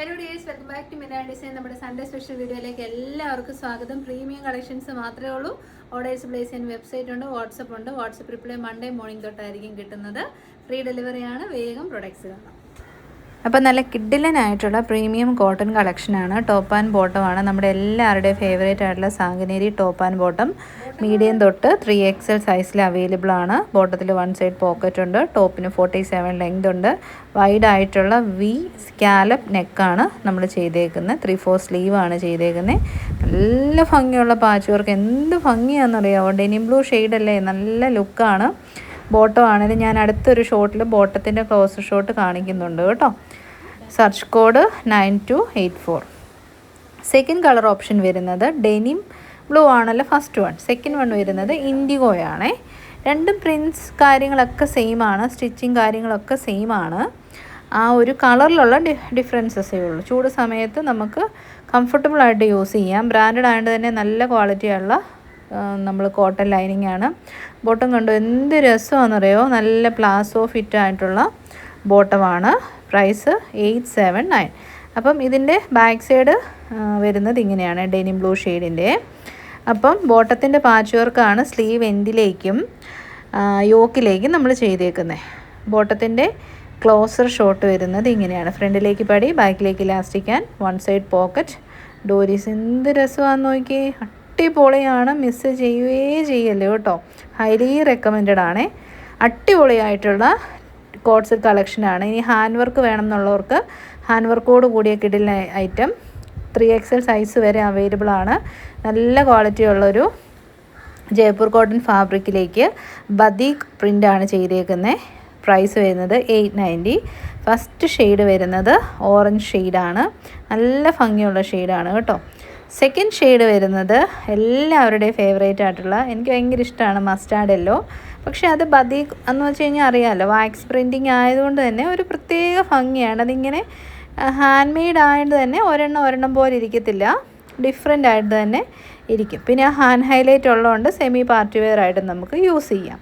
Hello dears, welcome back to Mina design. നമ്മുടെ Sunday special വീഡിയോയിലേക്ക് എല്ലാവർക്കും സ്വാഗതം. പ്രീമിയം കളക്ഷൻസ് മാത്രമേ ഉള്ളൂ. ഓർഡേഴ്സ് പ്ലേസ് ചെയ്യാൻ വെബ്സൈറ്റ് ഉണ്ട്, വാട്സപ്പ് ഉണ്ട്. വാട്സപ്പ് റിപ്ലൈ മൺഡേ മോർണിംഗ് തൊട്ടായിരിക്കും കിട്ടുന്നത്. ഫ്രീ ഡെലിവറിയാണ്. വേഗം പ്രൊഡക്ട്സ് കാണാം. അപ്പോൾ നല്ല കിഡിലനായിട്ടുള്ള പ്രീമിയം കോട്ടൺ കളക്ഷനാണ്. ടോപ്പ് ആൻഡ് ബോട്ടമാണ്. നമ്മുടെ എല്ലാവരുടെയും ഫേവറേറ്റ് ആയിട്ടുള്ള Sanganeri top and bottom medium തൊട്ട് 3XL സൈസിൽ അവൈലബിൾ ആണ്. ബോട്ടത്തിൽ 1 സൈഡ് പോക്കറ്റ് ഉണ്ട്. ടോപ്പിന് 47 ലെങ്ത് ഉണ്ട്. വൈഡ് ആയിട്ടുള്ള വി സ്കാലപ്പ് നെക്കാണ് നമ്മൾ ചെയ്തേക്കുന്നത്. 3/4 സ്ലീവാണ് ചെയ്തേക്കുന്നത്. നല്ല ഭംഗിയുള്ള പാച്ച് വർക്ക്. എന്ത് ഭംഗിയാണെന്നറിയാമോ? ഡെനിം ബ്ലൂ ഷെയ്ഡല്ലേ, നല്ല ലുക്കാണ്. ബോട്ടം ആണെങ്കിൽ ഞാൻ അടുത്തൊരു ഷോട്ടിൽ ബോട്ടത്തിൻ്റെ ക്ലോസർ ഷോട്ട് കാണിക്കുന്നുണ്ട് കേട്ടോ. Search code 9284. Second colour option വരുന്നത് ഡെനിം ബ്ലൂ ആണല്ലോ ഫസ്റ്റ് വൺ. സെക്കൻഡ് വൺ വരുന്നത് ഇൻഡിഗോ ആണേ. രണ്ടും പ്രിൻസ് കാര്യങ്ങളൊക്കെ സെയിം ആണ്. സ്റ്റിച്ചിങ് കാര്യങ്ങളൊക്കെ സെയിം ആണ്. ആ ഒരു കളറിലുള്ള ഡിഫറൻസസേ ഉള്ളൂ. ചൂട് സമയത്ത് നമുക്ക് കംഫർട്ടബിളായിട്ട് യൂസ് ചെയ്യാം. ബ്രാൻഡഡ് ആയതുകൊണ്ട് തന്നെ നല്ല ക്വാളിറ്റിയുള്ള നമ്മൾ കോട്ടൺ ലൈനിങ് ആണ്. ബോട്ടം കണ്ടു എന്ത് രസമാണെന്നറിയോ? നല്ല പ്ലാസോ ഫിറ്റ് ആയിട്ടുള്ള ബോട്ടമാണ്. പ്രൈസ് 879. അപ്പം ഇതിൻ്റെ ബാക്ക് സൈഡ് വരുന്നത് ഇങ്ങനെയാണ്, ഡെനിം ബ്ലൂ ഷെയ്ഡിൻ്റെ. അപ്പം ബോട്ടത്തിൻ്റെ പാച്ച് വർക്കാണ് സ്ലീവ് എൻഡിലേക്കും യോക്കിലേക്കും നമ്മൾ ചെയ്തേക്കുന്നത്. ബോട്ടത്തിൻ്റെ ക്ലോസർ ഷോട്ട് വരുന്നത് ഇങ്ങനെയാണ്. ഫ്രണ്ടിലേക്ക് പടി, ബാക്കിലേക്ക് ഇലാസ്റ്റിക് ആൻഡ് 1 സൈഡ് പോക്കറ്റ്. ഡോരീസ് എന്ത് രസമാണെന്ന് നോക്കിയേ, അടിപൊളിയാണ്. മിസ് ചെയ്യുകയേ ചെയ്യല്ലേ കേട്ടോ. ഹൈലി റെക്കമെൻഡഡ് ആണ്. അടിപൊളിയായിട്ടുള്ള കോട്ട് സെറ്റ് കളക്ഷനാണ്. ഇനി ഹാൻഡ് വർക്ക് വേണം എന്നുള്ളവർക്ക് ഹാൻഡ് വർക്കോട് കൂടിയ കിഡിൽ ഐറ്റം 3XL സൈസ് വരെ അവൈലബിൾ ആണ്. നല്ല ക്വാളിറ്റിയുള്ളൊരു ജയ്പൂർ കോട്ടൺ ഫാബ്രിക്കിലേക്ക് ബദീഖ് പ്രിൻ്റാണ് ചെയ്തേക്കുന്നത്. പ്രൈസ് വരുന്നത് 890. ഫസ്റ്റ് ഷെയ്ഡ് വരുന്നത് ഓറഞ്ച് ഷെയ്ഡാണ്. നല്ല ഭംഗിയുള്ള ഷെയ്ഡാണ് കേട്ടോ. സെക്കൻഡ് ഷെയ്ഡ് വരുന്നത് എല്ലാവരുടെയും ഫേവറേറ്റ് ആയിട്ടുള്ള, എനിക്ക് ഭയങ്കര ഇഷ്ടമാണ്, മസ്റ്റാർഡ് യെല്ലോ. പക്ഷേ അത് ബദീഖ് എന്ന് വെച്ച് കഴിഞ്ഞാൽ അറിയാമല്ലോ, വാക്സ് പ്രിൻറ്റിങ് ആയതുകൊണ്ട് തന്നെ ഒരു പ്രത്യേക ഭംഗിയാണ്. അതിങ്ങനെ ഹാൻഡ് മെയ്ഡ് ആയത് തന്നെ ഒരെണ്ണം പോലെ ഇരിക്കത്തില്ല, ഡിഫറെൻ്റ് ആയിട്ട് തന്നെ ഇരിക്കും. പിന്നെ ഹാൻഡ് ഹൈലൈറ്റ് ഉള്ളതുകൊണ്ട് സെമി പാർട്ടി വെയർ ആയിട്ട് നമുക്ക് യൂസ് ചെയ്യാം.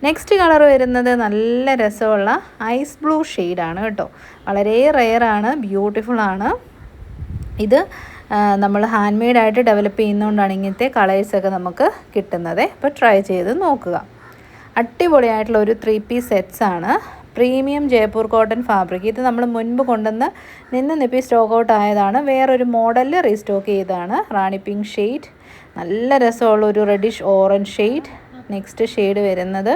നെക്സ്റ്റ് കളർ വരുന്നത് നല്ല രസമുള്ള ഐസ് ബ്ലൂ ഷെയ്ഡാണ് കേട്ടോ. വളരെ റെയറാണ്, ബ്യൂട്ടിഫുള്ളാണ്. ഇത് നമ്മൾ ഹാൻഡ് മെയ്ഡായിട്ട് ഡെവലപ്പ് ചെയ്യുന്നതുകൊണ്ടാണ് ഇങ്ങനത്തെ കളേഴ്സൊക്കെ നമുക്ക് കിട്ടുന്നത്. അപ്പോൾ ട്രൈ ചെയ്ത് നോക്കുക. അടിപൊളിയായിട്ടുള്ള ഒരു 3 പീസ് സെറ്റ്സാണ്. Premium Jaipur cotton fabric. ഇത് നമ്മൾ മുൻപ് കൊണ്ടുവന്ന് നിപ്പി സ്റ്റോക്ക് ഔട്ട് ആയതാണ്. വേറൊരു മോഡലിൽ റീസ്റ്റോക്ക് ചെയ്തതാണ്. റാണി പിങ്ക് ഷെയ്ഡ്, നല്ല രസമുള്ള ഒരു reddish orange shade. Next shade വരുന്നത്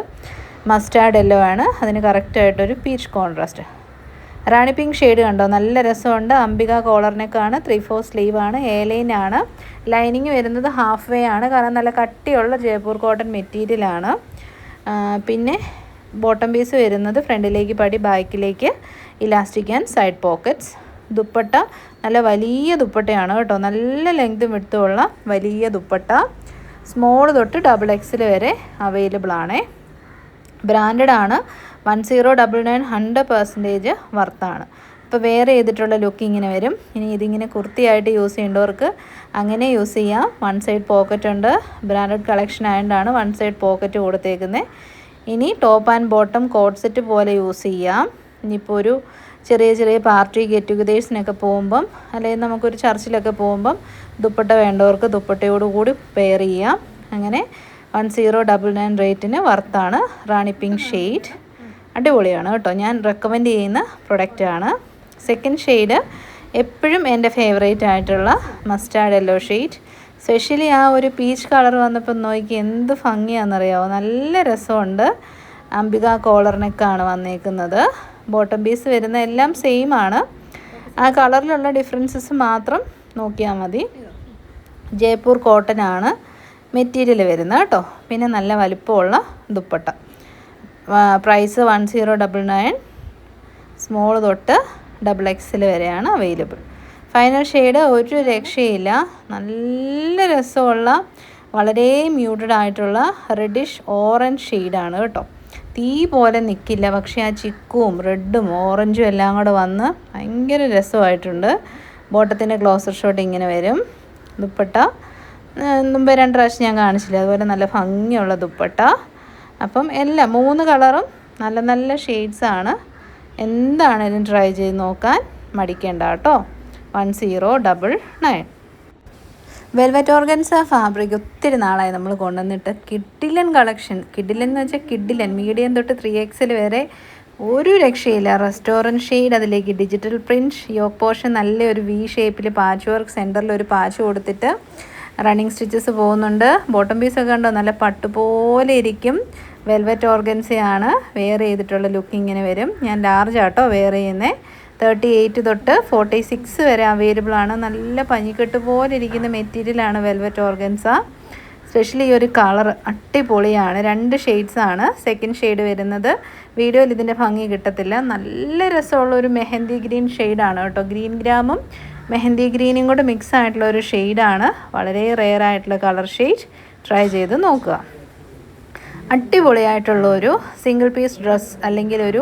മസ്റ്റാർഡ് യെല്ലോ ആണ്. അതിന് കറക്റ്റായിട്ടൊരു പീച്ച് കോൺട്രാസ്റ്റ്. റാണി പിങ്ക് ഷെയ്ഡ് കണ്ടോ, നല്ല രസമുണ്ട്. അംബിക കോളറിനൊക്കെയാണ്. 3/4 സ്ലീവാണ്. ലൈനാണ്. ലൈനിങ് വരുന്നത് ഹാഫ് വേ ആണ്, കാരണം നല്ല കട്ടിയുള്ള ജയ്പൂർ കോട്ടൺ മെറ്റീരിയലാണ്. പിന്നെ ബോട്ടം പീസ് വരുന്നത് ഫ്രണ്ടിലേക്ക് പടി, ബാക്കിലേക്ക് elastic and side pockets. Dupatta നല്ല വലിയ ദുപ്പട്ടയാണ് കേട്ടോ. നല്ല ലെങ്തും വിഡ്ത്തുമുള്ള വലിയ ദുപ്പട്ട. സ്മോൾ തൊട്ട് XXL വരെ അവൈലബിൾ ആണ്. ബ്രാൻഡഡ് ആണ്. 1099 100% വർത്താണ്. ഇപ്പോൾ വേറെ ചെയ്തിട്ടുള്ള ലുക്ക് ഇങ്ങനെ വരും. ഇനി ഇതിങ്ങനെ കുർത്തിയായിട്ട് യൂസ് ചെയ്യേണ്ടവർക്ക് അങ്ങനെ യൂസ് ചെയ്യാം. 1 സൈഡ് പോക്കറ്റ് ഉണ്ട്. ബ്രാൻഡഡ് കളക്ഷൻ ആയതുകൊണ്ടാണ് 1 സൈഡ് പോക്കറ്റ് കൊടുത്തേക്കുന്നത്. ഇനി top and bottom coat set പോലെ യൂസ് ചെയ്യാം. ഇനിയിപ്പോൾ ഒരു ചെറിയ പാർട്ടി ഗെറ്റ് ടുഗദേഴ്സിനൊക്കെ പോകുമ്പം, അല്ലെങ്കിൽ നമുക്കൊരു ചർച്ചിലൊക്കെ പോകുമ്പം ദുപ്പട്ട വേണ്ടവർക്ക് ദുപ്പട്ടയോട് കൂടി പെയർ ചെയ്യാം. അങ്ങനെ 1099 റേറ്റിന് വർത്താണ്. റാണി പിങ്ക് ഷെയ്ഡ് അടിപൊളിയാണ് കേട്ടോ. ഞാൻ റെക്കമെൻഡ് ചെയ്യുന്ന പ്രൊഡക്റ്റാണ്. സെക്കൻഡ് ഷെയ്ഡ് എപ്പോഴും എൻ്റെ ഫേവറേറ്റ് ആയിട്ടുള്ള മസ്റ്റാർഡ് യെല്ലോ ഷെയ്ഡ്. സ്പെഷ്യലി ആ ഒരു പീച്ച് കളർ വന്നപ്പോൾ നോക്കി എന്ത് ഭംഗിയാണെന്നറിയാമോ? നല്ല രസമുണ്ട്. അംബിക കോളറിനൊക്കെയാണ് വന്നേക്കുന്നത്. ബോട്ടം പീസ് വരുന്ന എല്ലാം സെയിം ആണ്. ആ കളറിലുള്ള ഡിഫറൻസസ് മാത്രം നോക്കിയാൽ മതി. ജയ്പൂർ കോട്ടൺ ആണ് മെറ്റീരിയൽ വരുന്നത് കേട്ടോ. പിന്നെ നല്ല വലിപ്പമുള്ള ദുപ്പട്ട. പ്രൈസ് 1099. സ്മോൾ തൊട്ട് XXL വരെയാണ് അവൈലബിൾ. ഫൈനൽ ഷെയ്ഡ് ഒരു രക്ഷയില്ല. നല്ല രസമുള്ള വളരെ മ്യൂട്ടഡ് ആയിട്ടുള്ള റെഡിഷ് ഓറഞ്ച് ഷെയ്ഡാണ് കേട്ടോ. തീ പോലെ നിൽക്കില്ല, പക്ഷേ ആ ചിക്കും റെഡും ഓറഞ്ചും എല്ലാം കൂടെ വന്ന് ഭയങ്കര രസമായിട്ടുണ്ട്. ബോട്ടത്തിൻ്റെ ക്ലോസർ ഷോട്ട് ഇങ്ങനെ വരും. ദുപ്പട്ട മുമ്പ് 2 പ്രാവശ്യം ഞാൻ കാണിച്ചില്ല, അതുപോലെ നല്ല ഭംഗിയുള്ള ദുപ്പട്ട. അപ്പം എല്ലാം 3 കളറും നല്ല ഷെയ്ഡ്സാണ്. എന്താണേലും ട്രൈ ചെയ്ത് നോക്കാൻ മടിക്കേണ്ട കേട്ടോ. 1099. വെൽവെറ്റ് ഓർഗൻസ ഫാബ്രിക് ഒത്തിരി നാളായി നമ്മൾ കൊണ്ടുവന്നിട്ട്. കിഡിലൻ കളക്ഷൻ, കിഡിലൻ എന്ന് വെച്ചാൽ കിഡിലൻ, മീഡിയം തൊട്ട് 3XL വരെ ഒരു രക്ഷയില്ല. റെസ്റ്റോറൻറ്റ് ഷെയ്ഡ്, അതിലേക്ക് ഡിജിറ്റൽ പ്രിൻറ്റ്, യോക്ക് പോർഷൻ നല്ലൊരു വി ഷേപ്പിൽ പാച്ച് വർക്ക്, സെൻറ്ററിൽ ഒരു പാച്ച് കൊടുത്തിട്ട് റണ്ണിങ് സ്റ്റിച്ചസ് പോകുന്നുണ്ട്. ബോട്ടം പീസൊക്കെ കണ്ടോ, നല്ല പട്ടുപോലെ ഇരിക്കും. വെൽവെറ്റ് ഓർഗൻസയാണ്. വെയർ ചെയ്തിട്ടുള്ള ലുക്ക് ഇങ്ങനെ വരും. ഞാൻ ലാർജ് ആട്ടോ വെയർ ചെയ്യുന്നത്. 38 തൊട്ട് 46 വരെ അവൈലബിൾ ആണ്. നല്ല പഞ്ഞിക്കെട്ട് പോലെ ഇരിക്കുന്ന മെറ്റീരിയലാണ് വെൽവെറ്റ് ഓർഗൻസ. സ്പെഷ്യലി ഈ ഒരു കളർ അടിപൊളിയാണ്. 2 ഷെയ്ഡ്സാണ്. സെക്കൻഡ് ഷെയ്ഡ് വരുന്നത് വീഡിയോയിൽ ഇതിൻ്റെ ഭംഗി കിട്ടത്തില്ല. നല്ല രസമുള്ള ഒരു മെഹന്തി ഗ്രീൻ ഷെയ്ഡാണ് കേട്ടോ. ഗ്രീൻ ഗ്രാമും മെഹന്തി ഗ്രീനും കൂടെ മിക്സ് ആയിട്ടുള്ള ഒരു ഷെയ്ഡാണ്. വളരെ റെയർ ആയിട്ടുള്ള കളർ ഷെയ്ഡ്. ട്രൈ ചെയ്ത് നോക്കുക. അടിപൊളിയായിട്ടുള്ള ഒരു സിംഗിൾ പീസ് ഡ്രസ്സ്, അല്ലെങ്കിൽ ഒരു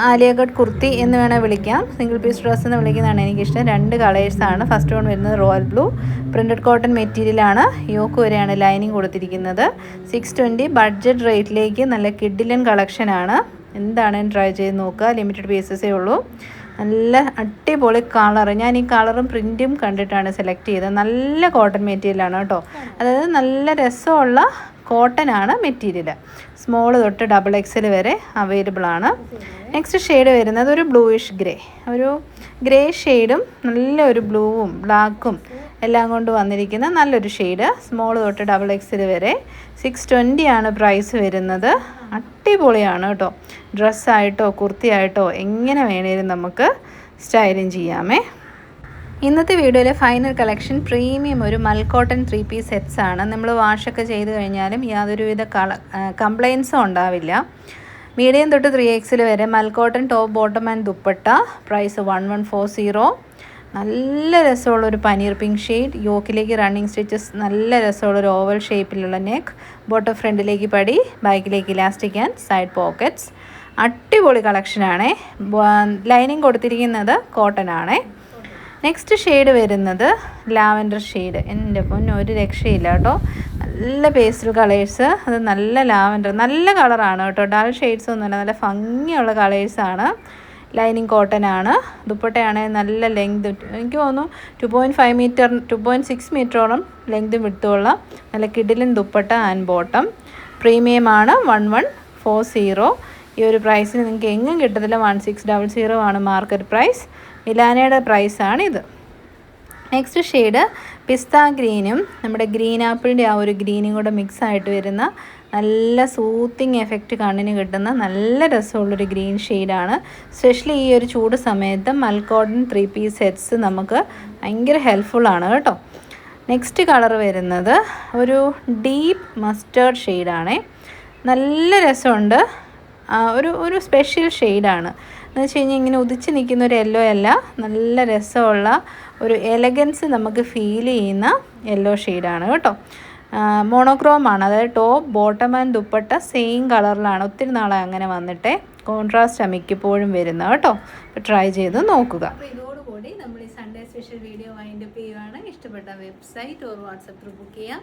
ആലിയ കട്ട് കുർത്തി എന്ന് വേണേൽ വിളിക്കാം. സിംഗിൾ പീസ് ഡ്രസ്സ് എന്ന് വിളിക്കുന്നതാണ് എനിക്കിഷ്ടം. 2 കളേഴ്സാണ്. ഫസ്റ്റ് വൺ വരുന്നത് റോയൽ ബ്ലൂ, പ്രിൻറ്റഡ് കോട്ടൺ മെറ്റീരിയലാണ്. യോക്ക് വരെയാണ് ലൈനിങ് കൊടുത്തിരിക്കുന്നത്. 620 ബഡ്ജറ്റ് റേറ്റിലേക്ക് നല്ല കിഡിലൻ കളക്ഷനാണ്. എന്താണ് ട്രൈ ചെയ്ത് നോക്കുക. ലിമിറ്റഡ് പീസസേ ഉള്ളൂ. നല്ല അടിപൊളി കളർ. ഞാൻ ഈ കളറും പ്രിൻറ്റും കണ്ടിട്ടാണ് സെലക്ട് ചെയ്തത്. നല്ല കോട്ടൺ മെറ്റീരിയലാണ് കേട്ടോ. അതായത് നല്ല രസമുള്ള കോട്ടനാണ് മെറ്റീരിയൽ. സ്മോൾ തൊട്ട് XXL വരെ അവൈലബിൾ ആണ്. നെക്സ്റ്റ് ഷെയ്ഡ് വരുന്നത് ഒരു ബ്ലൂയിഷ് ഗ്രേ, ഒരു ഗ്രേ ഷെയ്ഡും നല്ലൊരു ബ്ലൂവും ബ്ലാക്കും എല്ലാം കൊണ്ട് വന്നിരിക്കുന്ന നല്ലൊരു ഷെയ്ഡ്. സ്മോൾ തൊട്ട് XXL വരെ. 620 ആണ് പ്രൈസ് വരുന്നത്. അടിപൊളിയാണ് കേട്ടോ. ഡ്രസ്സായിട്ടോ കുർത്തിയായിട്ടോ എങ്ങനെ വേണേലും നമുക്ക് സ്റ്റൈലിങ് ചെയ്യാമേ. ഇന്നത്തെ വീഡിയോയിലെ ഫൈനൽ കളക്ഷൻ പ്രീമിയം ഒരു മൽക്കോട്ടൺ 3 പീസ് സെറ്റ്സ് ആണ്. നമ്മൾ വാഷൊക്കെ ചെയ്ത് കഴിഞ്ഞാലും യാതൊരുവിധ കംപ്ലയിൻസും ഉണ്ടാവില്ല. മീഡിയം തൊട്ട് 3XL വരെ മൽക്കോട്ടൺ top bottom and dupatta. Price 1140. നല്ല രസമുള്ളൊരു പനീർ പിങ്ക് ഷെയ്ഡ്. യോക്കിലേക്ക് റണ്ണിങ് സ്റ്റിച്ചസ്, നല്ല രസമുള്ളൊരു ഓവൽ ഷേപ്പിലുള്ള നെക്ക്, ബോട്ടം ഫ്രണ്ടിലേക്ക് പടി, ബാക്കിലേക്ക് ഇലാസ്റ്റിക് ആൻഡ് സൈഡ് പോക്കറ്റ്സ്. അടിപൊളി കളക്ഷനാണേ. ലൈനിങ് കൊടുത്തിരിക്കുന്നത് കോട്ടൺ ആണേ. നെക്സ്റ്റ് ഷെയ്ഡ് വരുന്നത് ലാവൻഡർ ഷെയ്ഡ്. എൻ്റെ പൊന്നോ, ഒരു രക്ഷയില്ല കേട്ടോ. നല്ല പേസ്റ്റൽ കളേഴ്സ്. അത് നല്ല ലാവൻഡർ, നല്ല കളറാണ് കേട്ടോ. ഡൾ ഷെയ്ഡ്സ് ഒന്നുമില്ല, നല്ല ഭംഗിയുള്ള കളേഴ്സാണ്. ലൈനിങ് കോട്ടൺ ആണ്. ദുപ്പട്ടയാണെങ്കിൽ നല്ല ലെങ്ത്, എനിക്ക് തോന്നുന്നു 2.5 മീറ്റർ 2.6 മീറ്ററോളം ലെങ്തും വിട്ടുള്ള നല്ല കിഡിലിൻ ദുപ്പട്ട ആൻഡ് ബോട്ടം. പ്രീമിയം ആണ്. 1140. ഈ ഒരു പ്രൈസിന് നിങ്ങൾക്ക് എങ്ങും കിട്ടത്തില്ല. 1600 ആണ് മാർക്കറ്റ് പ്രൈസ്. മിലാനയുടെ പ്രൈസാണിത്. നെക്സ്റ്റ് ഷെയ്ഡ് പിസ്ത ഗ്രീനും നമ്മുടെ ഗ്രീൻ ആപ്പിളിൻ്റെ ആ ഒരു ഗ്രീനും കൂടെ മിക്സ് ആയിട്ട് വരുന്ന നല്ല സൂത്തിങ് എഫക്റ്റ് കണ്ണിന് കിട്ടുന്ന നല്ല രസമുള്ളൊരു ഗ്രീൻ ഷെയ്ഡാണ്. സ്പെഷ്യലി ഈ ഒരു ചൂട് സമയത്ത് മൽക്കോട്ടൺ 3 പീസ് സെറ്റ്സ് നമുക്ക് ഭയങ്കര ഹെൽപ്ഫുള്ളാണ് കേട്ടോ. നെക്സ്റ്റ് കളർ വരുന്നത് ഒരു ഡീപ്പ് മസ്റ്റേർഡ് ഷെയ്ഡാണേ. നല്ല രസമുണ്ട്. ഒരു സ്പെഷ്യൽ ഷെയ്ഡാണ് എന്ന് വെച്ച് കഴിഞ്ഞാൽ ഇങ്ങനെ ഉദിച്ച് നിൽക്കുന്ന ഒരു യെല്ലോ അല്ല, നല്ല രസമുള്ള ഒരു എലഗൻസ് നമുക്ക് ഫീൽ ചെയ്യുന്ന യെല്ലോ ഷെയ്ഡാണ് കേട്ടോ. മോണോക്രോമാണ്, അതായത് top bottom and dupatta same കളറിലാണ്. ഒത്തിരി നാളായി അങ്ങനെ വന്നിട്ട്. കോൺട്രാസ്റ്റ് മിക്കപ്പോഴും വരുന്നത് കേട്ടോ. അപ്പോൾ ട്രൈ ചെയ്ത് നോക്കുക. അപ്പോൾ ഇതോടുകൂടി നമ്മൾ ഈ സൺഡേ സ്പെഷ്യൽ വീഡിയോ വൈൻഡപ്പ് ചെയ്യുകയാണ്. ഇഷ്ടപ്പെട്ട website or WhatsApp through book ചെയ്യാം.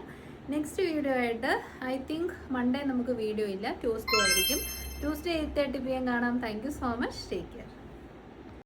നെക്സ്റ്റ് വീഡിയോ ആയിട്ട് ഐ തിങ്ക് മൺഡേ നമുക്ക് വീഡിയോ ഇല്ല, ട്യൂസ്ഡേ ആയിരിക്കും. Tuesday 8:30 PM കാണാം. Thank you so much. Take care.